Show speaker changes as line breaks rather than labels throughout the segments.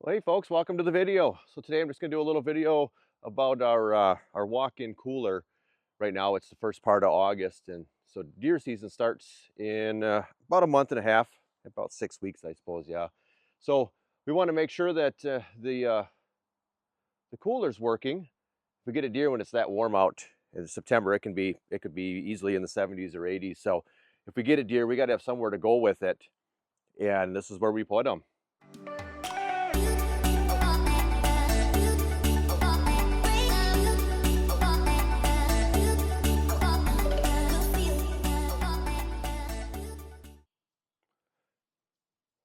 Well, hey folks, welcome to the video. So today I'm just going to do a little video about our walk-in cooler. Right now it's the first part of August, and so deer season starts in about a month and a half, about 6 weeks, I suppose. Yeah. So we want to make sure that the cooler's working. If we get a deer when it's that warm out in September, it could be easily in the 70s or 80s. So if we get a deer, we got to have somewhere to go with it, and this is where we put them.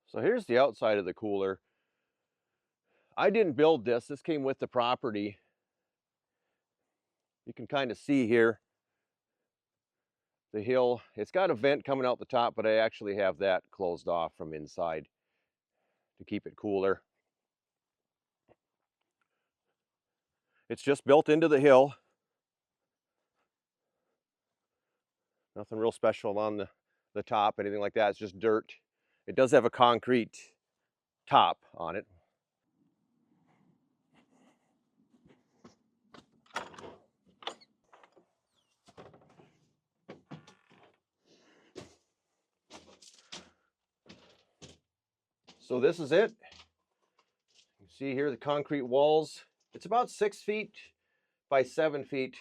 So here's the outside of the cooler. I didn't build this. This came with the property. You can kind of see here the hill. It's got a vent coming out the top, but I actually have that closed off from inside to keep it cooler. It's just built into the hill. Nothing real special on the top, anything like that. It's just dirt. It does have a concrete top on it. So this is it. You see here the concrete walls. It's about 6 feet by 7 feet.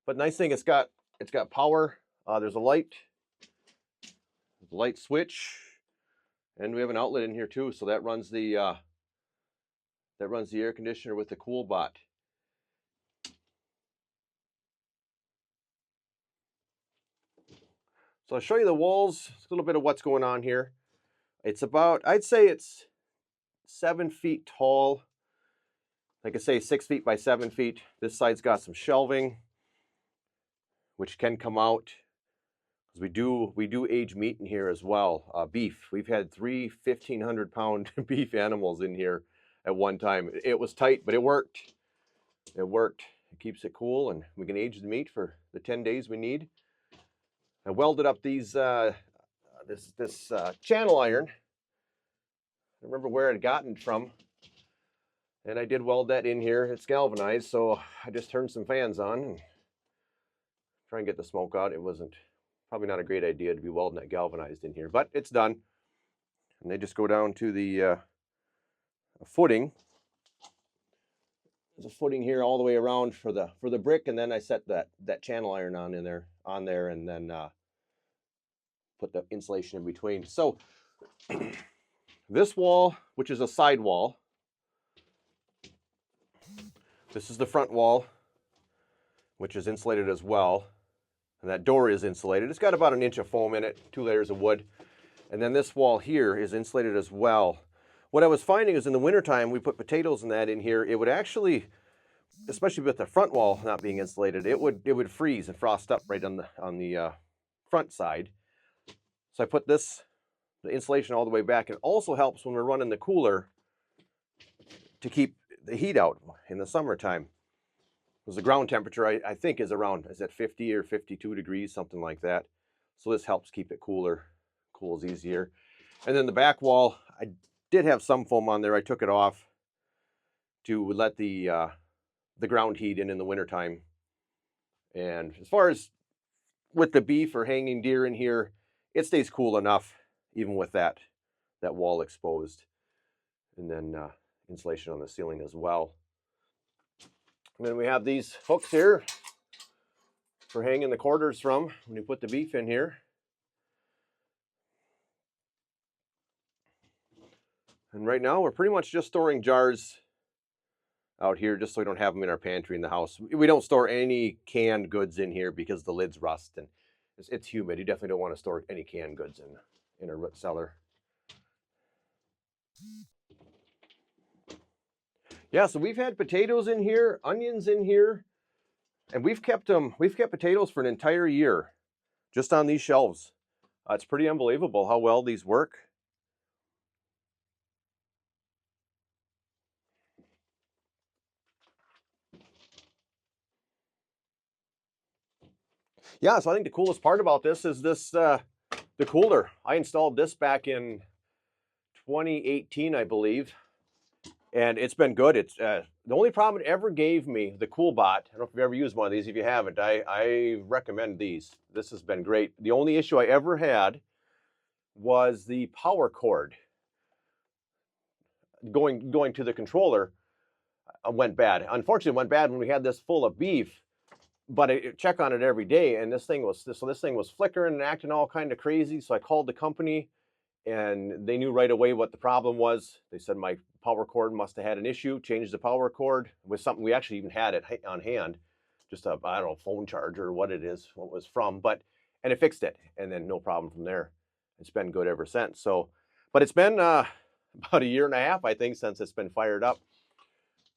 But nice thing, it's got power. There's a light switch, and we have an outlet in here too. So that runs the air conditioner with the CoolBot. So I'll show you the walls, a little bit of what's going on here. It's about, I'd say it's 7 feet tall. Like I say, 6 feet by 7 feet. This side's got some shelving, which can come out. Because we do age meat in here as well. Beef. We've had 3 1,500-pound beef animals in here at one time. It was tight, but it worked. It worked. It keeps it cool, and we can age the meat for the 10 days we need. I welded up these this channel iron. I remember where I'd gotten it from, and I did weld that in here. It's galvanized, so I just turned some fans on and try and get the smoke out. It wasn't probably not a great idea to be welding that galvanized in here, but it's done. And they just go down to the footing. There's a footing here all the way around for the brick, and then I set that channel iron on there, and then put the insulation in between. So this wall, which is a side wall, this is the front wall, which is insulated as well, and that door is insulated. It's got about 1 inch of foam in it, 2 layers of wood, and then this wall here is insulated as well. What I was finding is in the wintertime, we put potatoes and that in here, it would actually, especially with the front wall not being insulated, it would freeze and frost up right on the front side. So I put the insulation all the way back. It also helps when we're running the cooler to keep the heat out in the summertime. Because the ground temperature, I think, is at 50 or 52 degrees, something like that. So this helps keep it cooler, cools easier. And then the back wall, I did have some foam on there. I took it off to let the ground heat in the wintertime. And as far as with the beef or hanging deer in here, it stays cool enough, even with that wall exposed. And then insulation on the ceiling as well. And then we have these hooks here for hanging the quarters from when you put the beef in here. And right now we're pretty much just storing jars out here just so we don't have them in our pantry in the house. We don't store any canned goods in here because the lids rust and it's humid. You definitely don't want to store any canned goods in a root cellar. Yeah, so we've had potatoes in here, onions in here, and we've kept potatoes for an entire year just on these shelves. It's pretty unbelievable how well these work. Yeah, so I think the coolest part about this is the cooler. I installed this back in 2018, I believe. and it's been good. It's the only problem it ever gave me, the CoolBot. I don't know if you've ever used one of these. If you haven't, I recommend these. This has been great. The only issue I ever had was the power cord going to the controller went bad. Unfortunately, it went bad when we had this full of beef. But I check on it every day, and this thing was flickering and acting all kind of crazy. So I called the company, and they knew right away what the problem was. They said my power cord must have had an issue. Changed the power cord with something we actually even had it on hand, just a, I don't know, phone charger or what it is, what it was from. And it fixed it, and then no problem from there. It's been good ever since. So, but it's been about a year and a half, I think, since it's been fired up.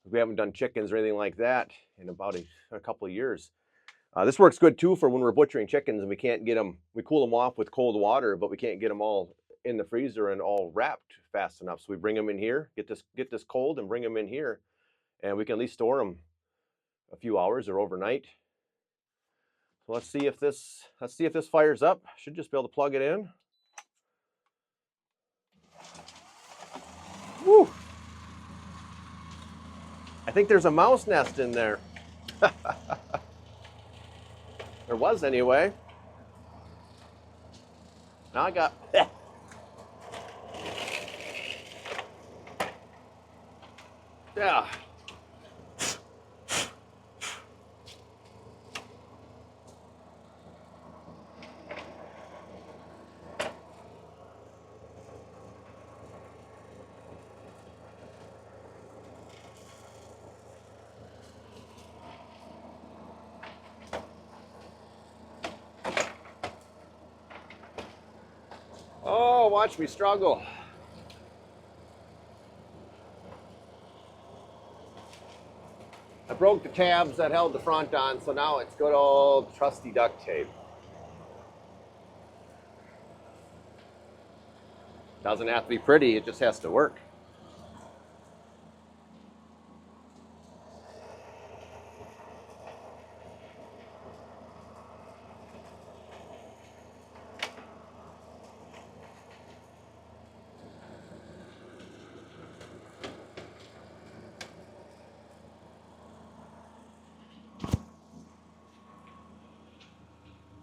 We haven't done chickens or anything like that in about a couple of years. This works good too for when we're butchering chickens and we can't get them, we cool them off with cold water, but we can't get them all in the freezer and all wrapped fast enough. So we bring them in here, get this cold and bring them in here, and we can at least store them a few hours or overnight. So let's see if this fires up. Should just be able to plug it in. Woo! I think there's a mouse nest in there. There was anyway. Now I got... Yeah. Oh, watch me struggle. I broke the tabs that held the front on, so now it's good old trusty duct tape. Doesn't have to be pretty, it just has to work.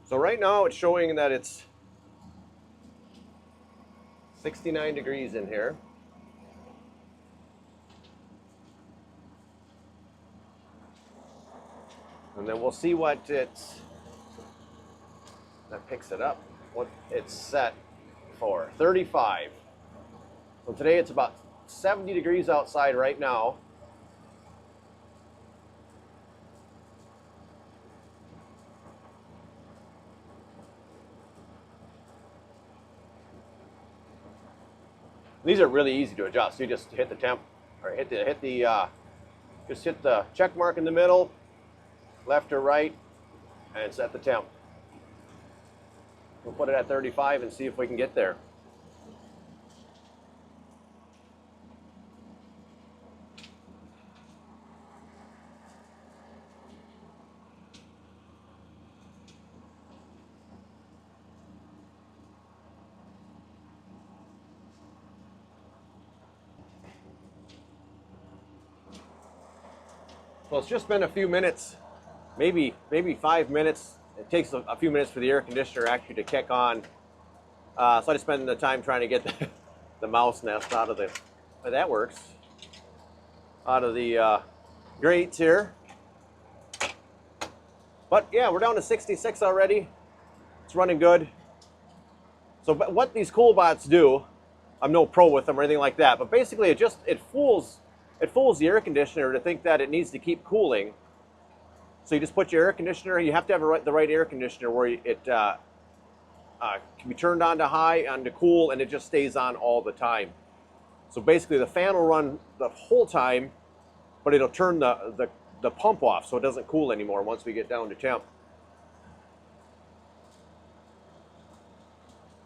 So right now it's showing that it's 69 degrees in here. And then we'll see what that picks it up, what it's set for, 35. So today it's about 70 degrees outside right now. These are really easy to adjust. You just hit the temp, or just hit the check mark in the middle, left or right, and set the temp. We'll put it at 35 and see if we can get there. Well, it's just been a few minutes, maybe 5 minutes. It takes a few minutes for the air conditioner actually to kick on. So I just spend the time trying to get the mouse nest out of that works, out of the grates here. But yeah, we're down to 66 already. It's running good. So what these CoolBots do, I'm no pro with them or anything like that, but basically it fools the air conditioner to think that it needs to keep cooling. So you just put your air conditioner, you have to have the right air conditioner where it can be turned on to high, on to cool, and it just stays on all the time. So basically the fan will run the whole time, but it'll turn the pump off so it doesn't cool anymore once we get down to temp.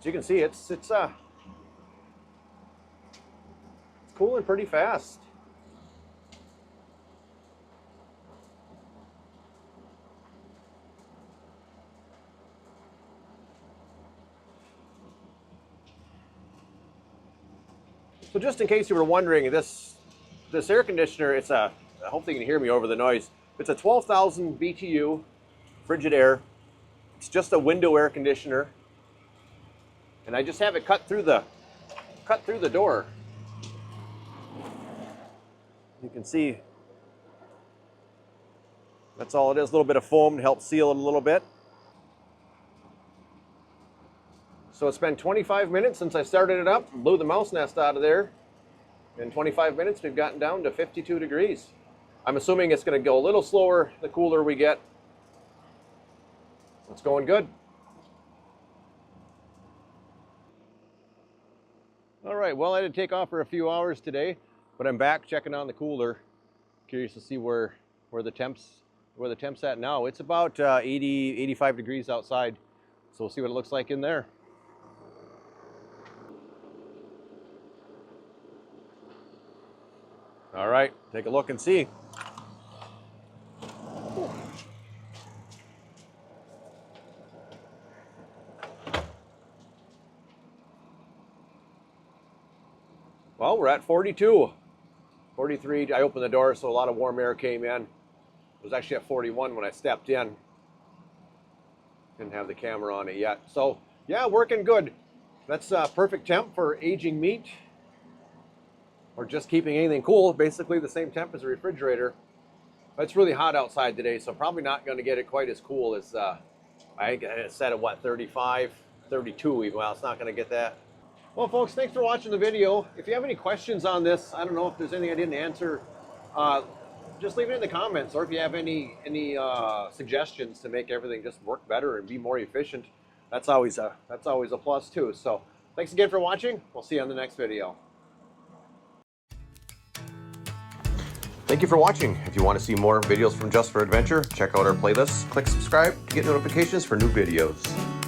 So you can see it's cooling pretty fast. So just in case you were wondering, this this air conditioner, it's a, hopefully you can hear me over the noise. It's a 12,000 BTU frigid air. It's just a window air conditioner. And I just have it cut through the door. You can see that's all it is, a little bit of foam to help seal it a little bit. So it's been 25 minutes since I started it up, blew the mouse nest out of there. In 25 minutes, we've gotten down to 52 degrees. I'm assuming it's going to go a little slower the cooler we get. It's going good. All right, well, I did take off for a few hours today, but I'm back checking on the cooler. Curious to see where the temp's at now. It's about 80, 85 degrees outside, so we'll see what it looks like in there. All right, take a look and see. Well, we're at 42, 43. I opened the door, so a lot of warm air came in. It was actually at 41 when I stepped in. Didn't have the camera on it yet. So yeah, working good. That's perfect temp for aging meat or just keeping anything cool. Basically the same temp as a refrigerator. But it's really hot outside today, so probably not going to get it quite as cool as I set at what, 35, 32 even. Well, it's not going to get that. Well, folks, thanks for watching the video. If you have any questions on this, I don't know if there's anything I didn't answer, just leave it in the comments. Or if you have any suggestions to make everything just work better and be more efficient, that's always a plus too. So thanks again for watching. We'll see you on the next video. Thank you for watching. If you want to see more videos from Just for Adventure, check out our playlists. Click subscribe to get notifications for new videos.